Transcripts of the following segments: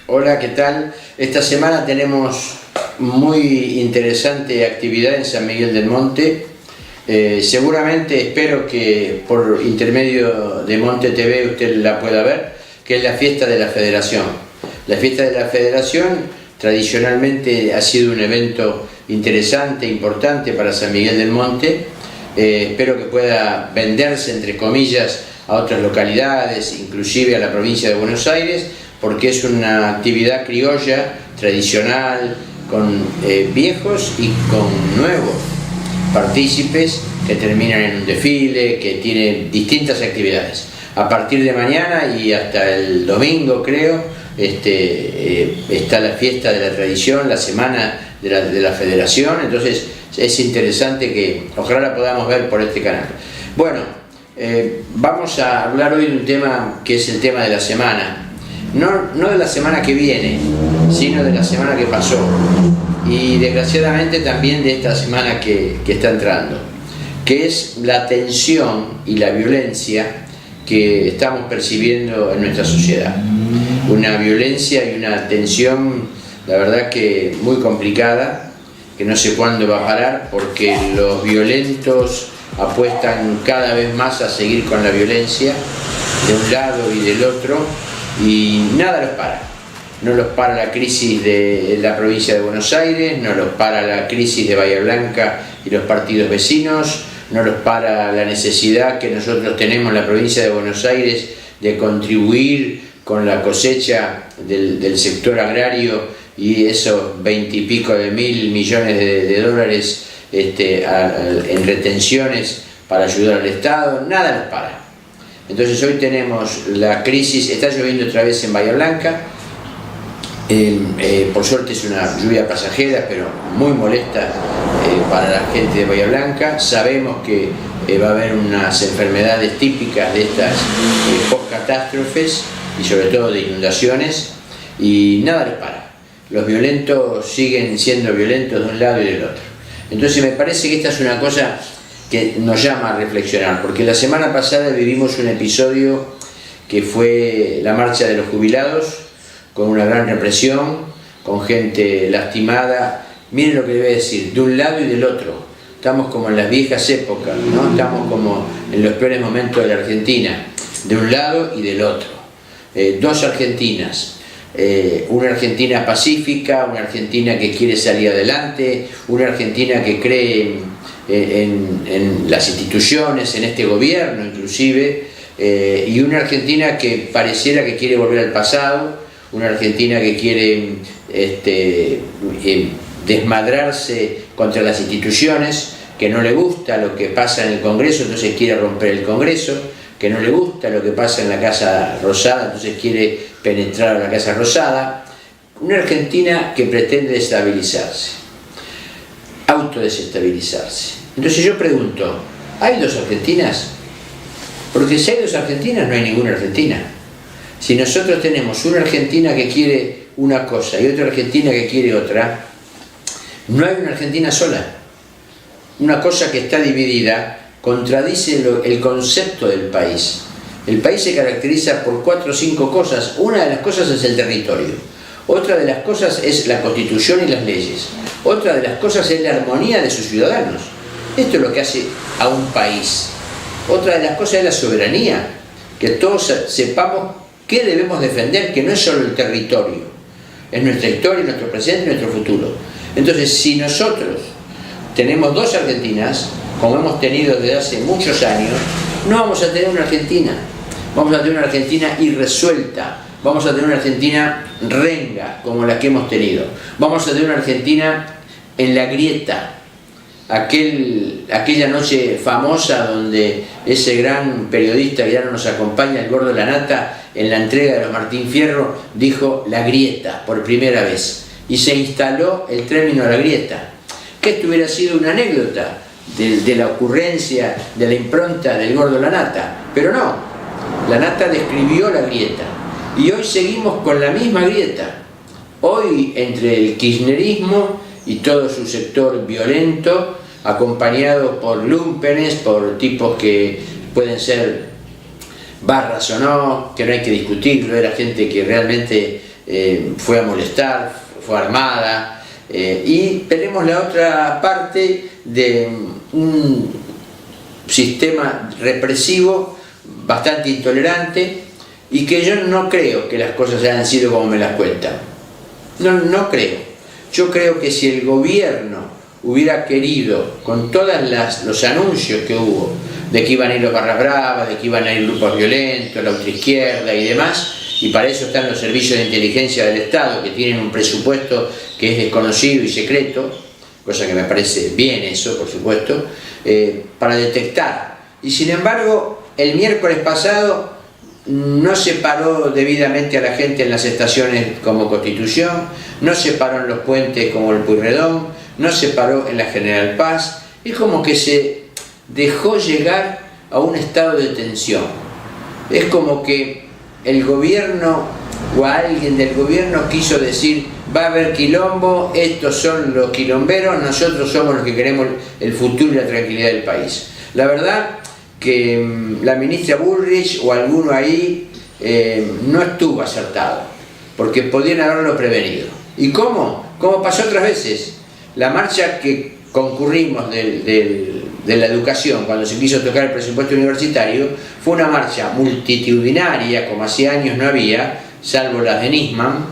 Hola, ¿qué tal? Esta semana tenemos muy interesante actividad en San Miguel del Monte. Seguramente espero que por intermedio de Monte TV usted la pueda ver, que es la fiesta de la Federación. La fiesta de la Federación tradicionalmente ha sido un evento interesante, importante para San Miguel del Monte. Espero que pueda venderse, entre comillas, a otras localidades, inclusive a la provincia de Buenos Aires, porque es una actividad criolla, tradicional, con viejos y con nuevos partícipes que terminan en un desfile, que tiene distintas actividades. A partir de mañana y hasta el domingo, creo, está la fiesta de la tradición, la semana de la Federación, entonces es interesante que ojalá la podamos ver por este canal. Bueno, vamos a hablar hoy de un tema que es el tema de la semana. No de la semana que viene, sino de la semana que pasó y desgraciadamente también de esta semana que está entrando, que es la tensión y la violencia que estamos percibiendo en nuestra sociedad. Una violencia y una tensión, la verdad que muy complicada, que no sé cuándo va a parar, porque los violentos apuestan cada vez más a seguir con la violencia de un lado y del otro, y nada los para. No los para la crisis de la provincia de Buenos Aires, no los para la crisis de Bahía Blanca y los partidos vecinos, no los para la necesidad que nosotros tenemos en la provincia de Buenos Aires de contribuir con la cosecha del sector agrario y esos 20 y pico de mil millones de dólares en retenciones para ayudar al Estado. Nada los para. Entonces hoy tenemos la crisis, está lloviendo otra vez en Bahía Blanca, por suerte es una lluvia pasajera, pero muy molesta para la gente de Bahía Blanca. Sabemos que va a haber unas enfermedades típicas de estas post-catástrofes y sobre todo de inundaciones, y nada les para. Los violentos siguen siendo violentos de un lado y del otro. Entonces me parece que esta es una cosa que nos llama a reflexionar, porque la semana pasada vivimos un episodio que fue la marcha de los jubilados, con una gran represión, con gente lastimada. Miren lo que le voy a decir, de un lado y del otro. Estamos como en las viejas épocas, ¿no? Estamos como en los peores momentos de la Argentina, de un lado y del otro. Dos Argentinas. Una Argentina pacífica, una Argentina que quiere salir adelante, una Argentina que cree en las instituciones, en este gobierno inclusive, y una Argentina que pareciera que quiere volver al pasado, una Argentina que quiere desmadrarse contra las instituciones, que no le gusta lo que pasa en el Congreso, entonces quiere romper el Congreso, que no le gusta lo que pasa en la Casa Rosada, entonces quiere penetrar a la Casa Rosada. Una Argentina que pretende desestabilizarse, autodesestabilizarse. Entonces yo pregunto, ¿hay dos Argentinas? Porque si hay dos Argentinas no hay ninguna Argentina. Si nosotros tenemos una Argentina que quiere una cosa y otra Argentina que quiere otra, no hay una Argentina sola. Una cosa que está dividida contradice el concepto del país. El país se caracteriza por 4 o 5 cosas. Una de las cosas es el territorio. Otra de las cosas es la Constitución y las leyes. Otra de las cosas es la armonía de sus ciudadanos. Esto es lo que hace a un país. Otra de las cosas es la soberanía. Que todos sepamos qué debemos defender, que no es solo el territorio. Es nuestra historia, nuestro presente y nuestro futuro. Entonces, si nosotros tenemos dos Argentinas, como hemos tenido desde hace muchos años, no vamos a tener una Argentina. Vamos a tener una Argentina irresuelta. Vamos a tener una Argentina renga, como la que hemos tenido. Vamos a tener una Argentina en la grieta. Aquella noche famosa donde ese gran periodista que ya no nos acompaña, el Gordo Lanata, en la entrega de los Martín Fierro, dijo la grieta por primera vez. Y se instaló el término la grieta. Que esto hubiera sido una anécdota de la ocurrencia, de la impronta del Gordo Lanata. Pero no, Lanata describió la grieta. Y hoy seguimos con la misma grieta. Hoy, entre el kirchnerismo y todo su sector violento, acompañado por lúmpenes, por tipos que pueden ser barras o no, que no hay que discutirlo, era gente que realmente fue a molestar, fue armada, y tenemos la otra parte de un sistema represivo bastante intolerante, y que yo no creo que las cosas hayan sido como me las cuentan. No creo. Yo creo que si el gobierno hubiera querido, con todos los anuncios que hubo, de que iban a ir los barras bravas, de que iban a ir grupos violentos, la ultraizquierda y demás, y para eso están los servicios de inteligencia del Estado, que tienen un presupuesto que es desconocido y secreto, cosa que me parece bien eso, por supuesto, para detectar. Y sin embargo, el miércoles pasado no se paró debidamente a la gente en las estaciones como Constitución, no se paró en los puentes como el Pueyrredón, no se paró en la General Paz. Es como que se dejó llegar a un estado de tensión. Es como que el gobierno o alguien del gobierno quiso decir: va a haber quilombo, estos son los quilomberos, nosotros somos los que queremos el futuro y la tranquilidad del país. La verdad que la ministra Bullrich o alguno ahí no estuvo acertado, porque podían haberlo prevenido. ¿Y cómo? Como pasó otras veces. La marcha que concurrimos de la educación, cuando se quiso tocar el presupuesto universitario, fue una marcha multitudinaria, como hacía años no había, salvo las de Nisman,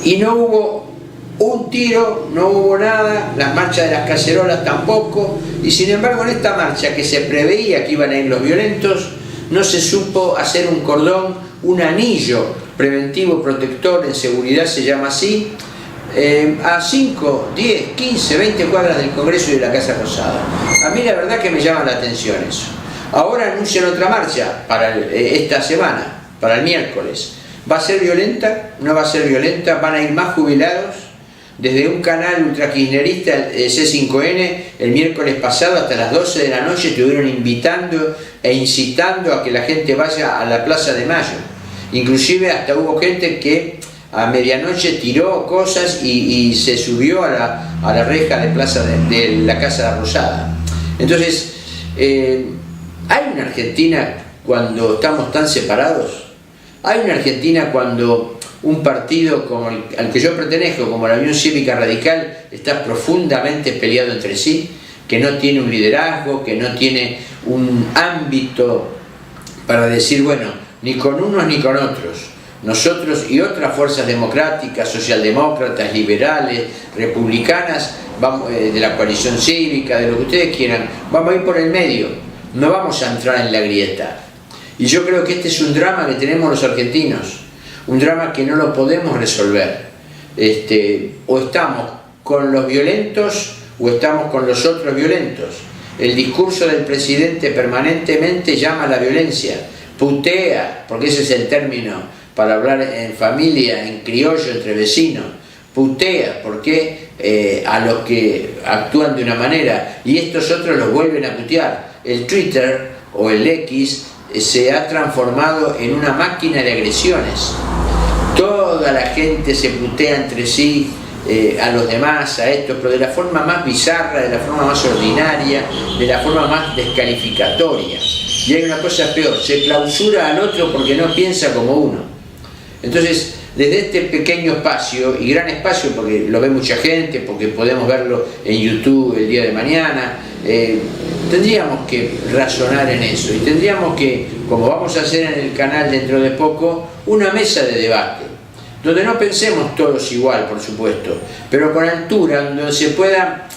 y no hubo un tiro, no hubo nada, las marchas de las cacerolas tampoco, y sin embargo en esta marcha, que se preveía que iban a ir los violentos, no se supo hacer un cordón, un anillo preventivo protector en seguridad, se llama así, a 5, 10, 15, 20 cuadras del Congreso y de la Casa Rosada. A mí la verdad que me llama la atención eso. Ahora anuncian otra marcha para esta semana, para el miércoles. ¿Va a ser violenta? ¿No va a ser violenta? ¿Van a ir más jubilados? Desde un canal ultrakirchnerista, C5N, el miércoles pasado hasta las 12 de la noche estuvieron invitando e incitando a que la gente vaya a la Plaza de Mayo. Inclusive hasta hubo gente que a medianoche tiró cosas y se subió a la reja de la Casa Rosada. Entonces, ¿hay una Argentina cuando estamos tan separados? ¿Hay una Argentina cuando un partido como al que yo pertenezco, como la Unión Cívica Radical, está profundamente peleado entre sí, que no tiene un liderazgo, que no tiene un ámbito para decir, bueno, ni con unos ni con otros? Nosotros y otras fuerzas democráticas, socialdemócratas, liberales, republicanas, vamos, de la coalición cívica, de lo que ustedes quieran, vamos a ir por el medio, no vamos a entrar en la grieta. Y yo creo que este es un drama que tenemos los argentinos, un drama que no lo podemos resolver. O estamos con los violentos o estamos con los otros violentos. El discurso del presidente permanentemente llama a la violencia, putea, porque ese es el término para hablar en familia, en criollo, entre vecinos, putea, porque a los que actúan de una manera y estos otros los vuelven a putear. El Twitter o el X se ha transformado en una máquina de agresiones. Toda la gente se putea entre sí, a los demás, a estos, pero de la forma más bizarra, de la forma más ordinaria, de la forma más descalificatoria. Y hay una cosa peor, se clausura al otro porque no piensa como uno. Entonces, desde este pequeño espacio, y gran espacio porque lo ve mucha gente, porque podemos verlo en YouTube el día de mañana, tendríamos que razonar en eso, y tendríamos que, como vamos a hacer en el canal dentro de poco, una mesa de debate, donde no pensemos todos igual, por supuesto, pero con altura, donde se pueda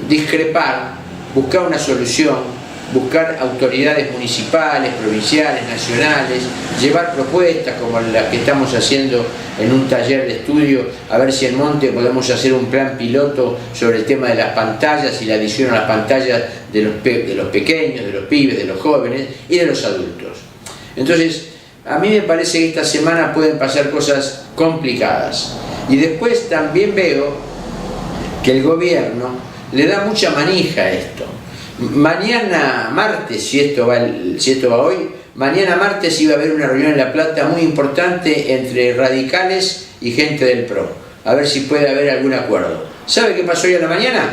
discrepar, buscar una solución, buscar autoridades municipales, provinciales, nacionales, llevar propuestas como las que estamos haciendo en un taller de estudio, a ver si en Monte podemos hacer un plan piloto sobre el tema de las pantallas y la adición a las pantallas de los pequeños, de los pibes, de los jóvenes y de los adultos. Entonces, a mí me parece que esta semana pueden pasar cosas complicadas. Y después también veo que el gobierno le da mucha manija a esto. Mañana martes, si esto va hoy, mañana martes iba a haber una reunión en La Plata muy importante entre radicales y gente del PRO, a ver si puede haber algún acuerdo. ¿Sabe qué pasó hoy a la mañana?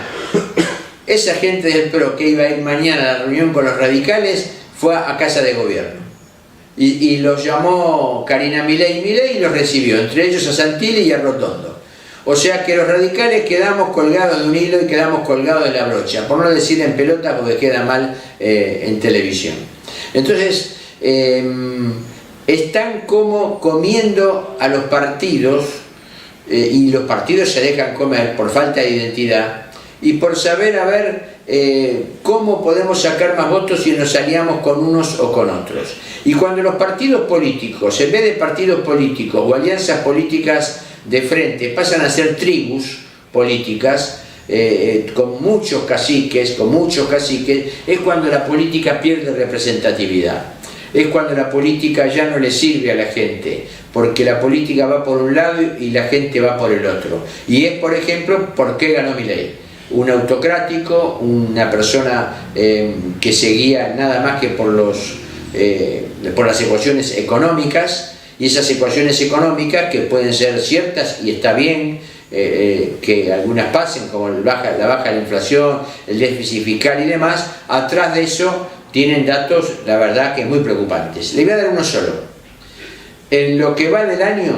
Esa gente del PRO que iba a ir mañana a la reunión con los radicales fue a Casa de Gobierno. y los llamó Karina Milei y los recibió, entre ellos a Santilli y a Rotondo. O sea que los radicales quedamos colgados de un hilo y quedamos colgados de la brocha, por no decir en pelota porque queda mal en televisión. Entonces, están como comiendo a los partidos, y los partidos se dejan comer por falta de identidad y por saber a ver cómo podemos sacar más votos si nos aliamos con unos o con otros. Y cuando los partidos políticos, en vez de partidos políticos o alianzas políticas de frente, pasan a ser tribus políticas, con muchos caciques, es cuando la política pierde representatividad. Es cuando la política ya no le sirve a la gente, porque la política va por un lado y la gente va por el otro. Y es, por ejemplo, ¿por qué ganó Milei? Un autocrático, una persona que seguía nada más que por las ecuaciones económicas, y esas ecuaciones económicas que pueden ser ciertas y está bien que algunas pasen, como la baja de la inflación, el déficit fiscal y demás, atrás de eso tienen datos, la verdad, que muy preocupantes. Le voy a dar uno solo. En lo que va del año,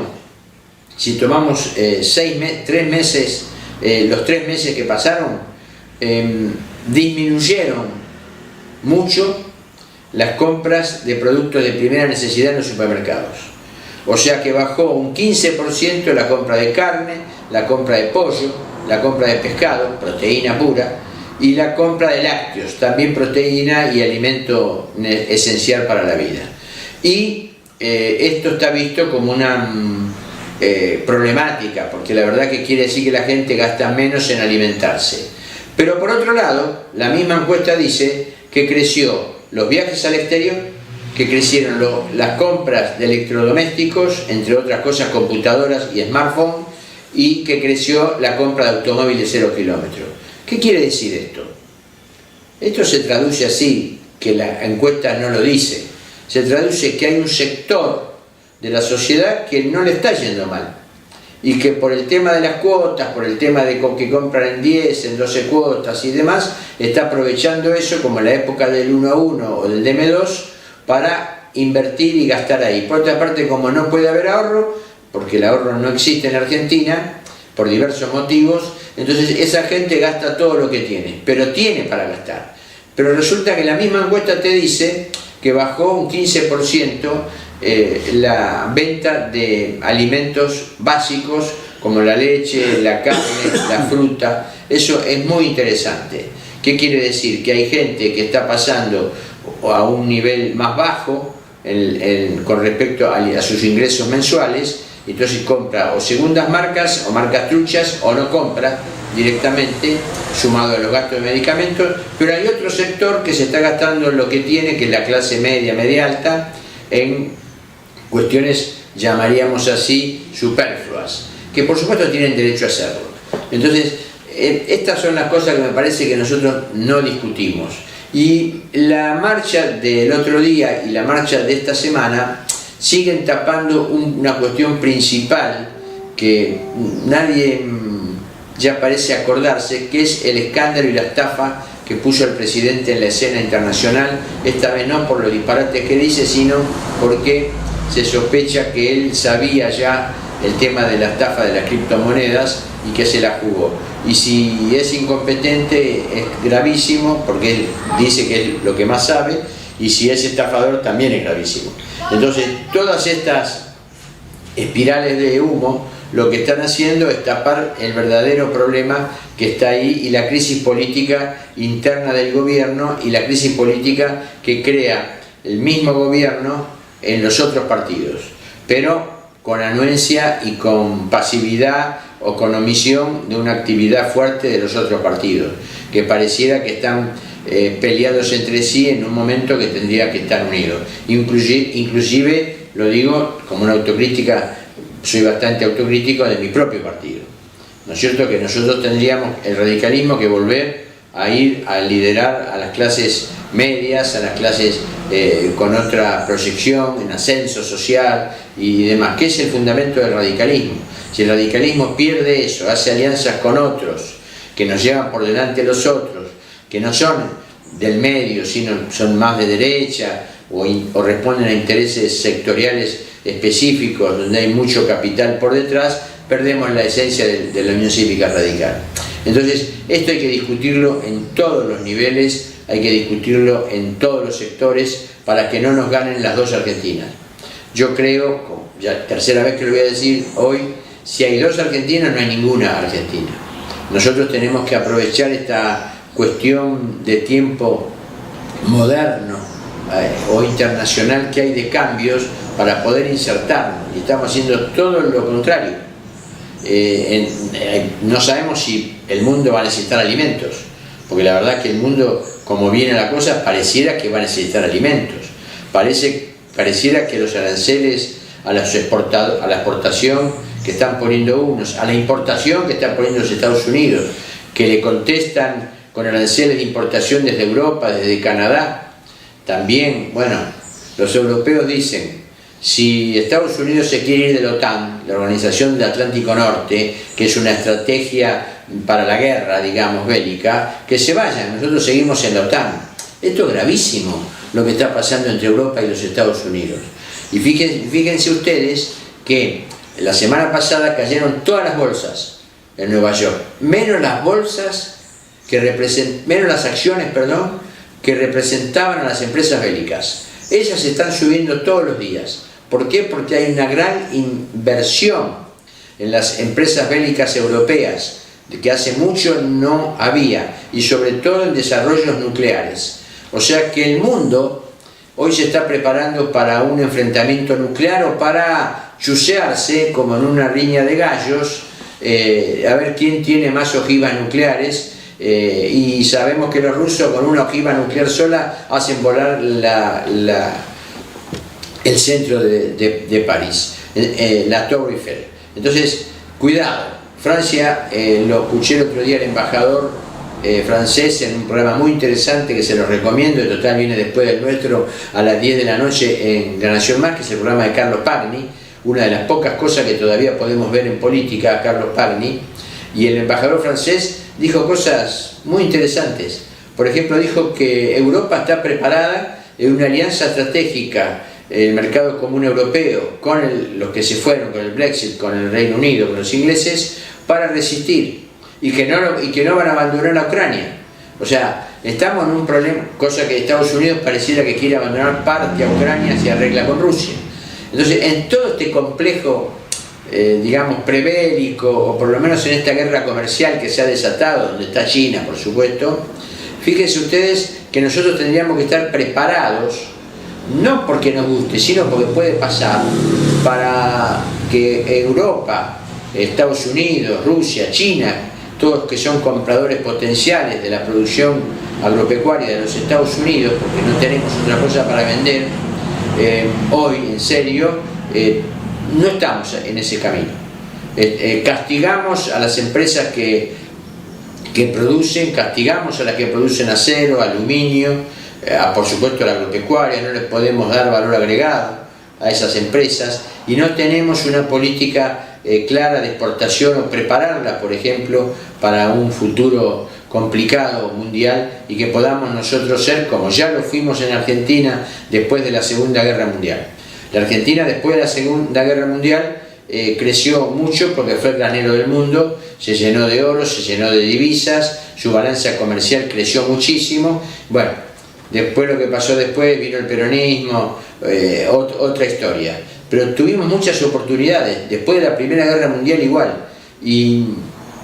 si tomamos 3 meses, los 3 meses que pasaron, disminuyeron mucho las compras de productos de primera necesidad en los supermercados. O sea que bajó un 15% la compra de carne, la compra de pollo, la compra de pescado, proteína pura, y la compra de lácteos, también proteína y alimento esencial para la vida. Y esto está visto como una problemática, porque la verdad que quiere decir que la gente gasta menos en alimentarse. Pero por otro lado, la misma encuesta dice que creció los viajes al exterior, que crecieron las compras de electrodomésticos, entre otras cosas computadoras y smartphones, y que creció la compra de automóviles 0 kilómetros. ¿Qué quiere decir esto? Esto se traduce así, que la encuesta no lo dice. Se traduce que hay un sector de la sociedad que no le está yendo mal. Y que por el tema de las cuotas, por el tema de que compran en 10, en 12 cuotas y demás, está aprovechando eso, como en la época del 1 a 1 o del DM2, para invertir y gastar ahí. Por otra parte, como no puede haber ahorro, porque el ahorro no existe en Argentina, por diversos motivos, entonces esa gente gasta todo lo que tiene, pero tiene para gastar. Pero resulta que la misma encuesta te dice que bajó un 15% la venta de alimentos básicos como la leche, la carne, la fruta. Eso es muy interesante. ¿Qué quiere decir? Que hay gente que está pasando a un nivel más bajo con respecto a sus ingresos mensuales, entonces compra o segundas marcas o marcas truchas o no compra directamente, sumado a los gastos de medicamentos. Pero hay otro sector que se está gastando lo que tiene, que es la clase media, media alta, en cuestiones, llamaríamos así, superfluas, que por supuesto tienen derecho a hacerlo. Entonces, estas son las cosas que me parece que nosotros no discutimos. Y la marcha del otro día y la marcha de esta semana siguen tapando una cuestión principal que nadie ya parece acordarse, que es el escándalo y la estafa que puso el presidente en la escena internacional, esta vez no por los disparates que dice, sino porque se sospecha que él sabía ya el tema de la estafa de las criptomonedas y que se la jugó. Y si es incompetente es gravísimo, porque él dice que es lo que más sabe, y si es estafador también es gravísimo. Entonces, todas estas espirales de humo lo que están haciendo es tapar el verdadero problema que está ahí, y la crisis política interna del gobierno y la crisis política que crea el mismo gobierno en los otros partidos, pero con anuencia y con pasividad o con omisión de una actividad fuerte de los otros partidos, que pareciera que están peleados entre sí en un momento que tendría que estar unidos. Inclusive, lo digo como una autocrítica, soy bastante autocrítico de mi propio partido. ¿No es cierto que nosotros tendríamos, el radicalismo, que volver a ir a liderar a las clases medias, a las clases con otra proyección, en ascenso social y demás? ¿Qué es el fundamento del radicalismo? Si el radicalismo pierde eso, hace alianzas con otros que nos llevan por delante a los otros, que no son del medio, sino son más de derecha, o responden a intereses sectoriales específicos donde hay mucho capital por detrás, perdemos la esencia de la Unión Cívica Radical. Entonces, esto hay que discutirlo en todos los niveles, hay que discutirlo en todos los sectores para que no nos ganen las dos Argentinas. Yo creo, ya tercera vez que lo voy a decir hoy, si hay dos Argentinas no hay ninguna Argentina. Nosotros tenemos que aprovechar esta cuestión de tiempo moderno o internacional que hay de cambios para poder insertarnos, y estamos haciendo todo lo contrario. No sabemos si el mundo va a necesitar alimentos, porque la verdad que el mundo, como viene la cosa, pareciera que va a necesitar alimentos. Pareciera que los aranceles a la exportación que están poniendo unos, a la importación que están poniendo los Estados Unidos, que le contestan con aranceles de importación desde Europa, desde Canadá, también, bueno, los europeos dicen, si Estados Unidos se quiere ir de la OTAN, la Organización del Atlántico Norte, que es una estrategia para la guerra, digamos, bélica, que se vayan, nosotros seguimos en la OTAN. Esto es gravísimo, lo que está pasando entre Europa y los Estados Unidos. Y fíjense ustedes que la semana pasada cayeron todas las bolsas en Nueva York, menos las acciones, que representaban a las empresas bélicas. Ellas están subiendo todos los días. ¿Por qué? Porque hay una gran inversión en las empresas bélicas europeas, que hace mucho no había, y sobre todo en desarrollos nucleares. O sea que el mundo hoy se está preparando para un enfrentamiento nuclear o para chusearse como en una riña de gallos, a ver quién tiene más ojivas nucleares, y sabemos que los rusos con una ojiva nuclear sola hacen volar el centro de París, la Torre Eiffel. Entonces, cuidado. Francia, lo escuché el otro día el embajador francés en un programa muy interesante que se los recomiendo, en total viene después del nuestro a las 10 de la noche en La Nación Más, que es el programa de Carlos Pagni, una de las pocas cosas que todavía podemos ver en política, Carlos Pagni, y el embajador francés dijo cosas muy interesantes. Por ejemplo, dijo que Europa está preparada en una alianza estratégica, el mercado común europeo, con los que se fueron, con el Brexit, con el Reino Unido, con los ingleses, para resistir, y que no van a abandonar a Ucrania. O sea, estamos en un problema, cosa que Estados Unidos pareciera que quiere abandonar parte a Ucrania si arregla con Rusia. Entonces, en todo este complejo, digamos, prebélico, o por lo menos en esta guerra comercial que se ha desatado, donde está China, por supuesto, fíjense ustedes que nosotros tendríamos que estar preparados, no porque nos guste, sino porque puede pasar, para que Europa, Estados Unidos, Rusia, China, todos que son compradores potenciales de la producción agropecuaria de los Estados Unidos, porque no tenemos otra cosa para vender, hoy, en serio, no estamos en ese camino. Castigamos a las empresas que producen, castigamos a las que producen acero, aluminio, por supuesto a la agropecuaria, no les podemos dar valor agregado a esas empresas, y no tenemos una política clara de exportación o prepararla, por ejemplo, para un futuro complicado mundial, y que podamos nosotros ser como ya lo fuimos en Argentina después de la Segunda Guerra Mundial. La Argentina después de la Segunda Guerra Mundial creció mucho porque fue el granero del mundo, se llenó de oro, se llenó de divisas, su balanza comercial creció muchísimo. Bueno, después lo que pasó después, vino el peronismo, otra historia. Pero tuvimos muchas oportunidades, después de la Primera Guerra Mundial igual, y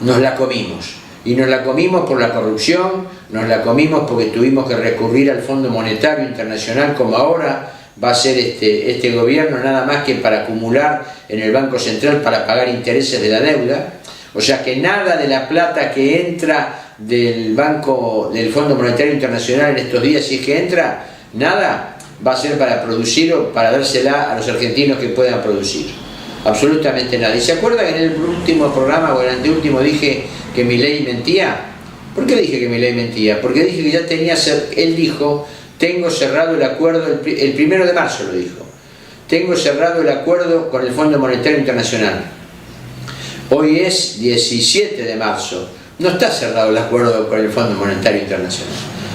nos la comimos. Y nos la comimos por la corrupción, nos la comimos porque tuvimos que recurrir al Fondo Monetario Internacional, como ahora va a ser este gobierno, nada más que para acumular en el Banco Central para pagar intereses de la deuda. O sea que nada de la plata que entra del Fondo Monetario Internacional en estos días, si es que entra, nada va a ser para producir o para dársela a los argentinos que puedan producir. Absolutamente nada. ¿Y se acuerdan que en el último programa o el anteúltimo dije que Milei mentía? ¿Por qué dije que Milei mentía? Porque dije que ya él dijo, tengo cerrado el acuerdo, el 1 de marzo lo dijo, tengo cerrado el acuerdo con el Fondo Monetario Internacional. Hoy es 17 de marzo, no está cerrado el acuerdo con el Fondo Monetario Internacional.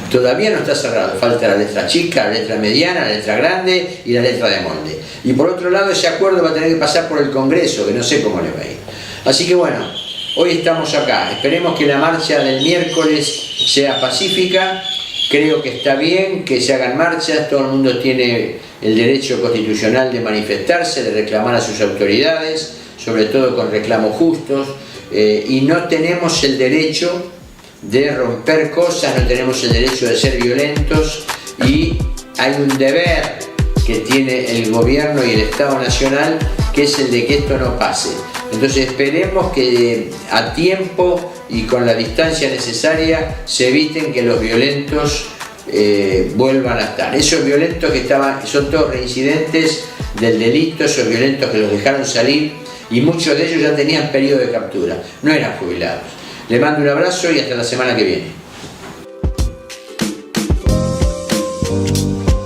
Todavía no está cerrado, falta la letra chica, la letra mediana, la letra grande y la letra de molde. Y por otro lado, ese acuerdo va a tener que pasar por el Congreso, que no sé cómo le va a ir. Así que bueno, hoy estamos acá. Esperemos que la marcha del miércoles sea pacífica. Creo que está bien que se hagan marchas, todo el mundo tiene el derecho constitucional de manifestarse, de reclamar a sus autoridades, sobre todo con reclamos justos, y no tenemos el derecho de romper cosas, no tenemos el derecho de ser violentos, y hay un deber que tiene el gobierno y el Estado Nacional, que es el de que esto no pase. Entonces esperemos que a tiempo y con la distancia necesaria se eviten que los violentos vuelvan a estar. Esos violentos que son todos reincidentes del delito, esos violentos que los dejaron salir, y muchos de ellos ya tenían periodo de captura, no eran jubilados. Le mando un abrazo y hasta la semana que viene.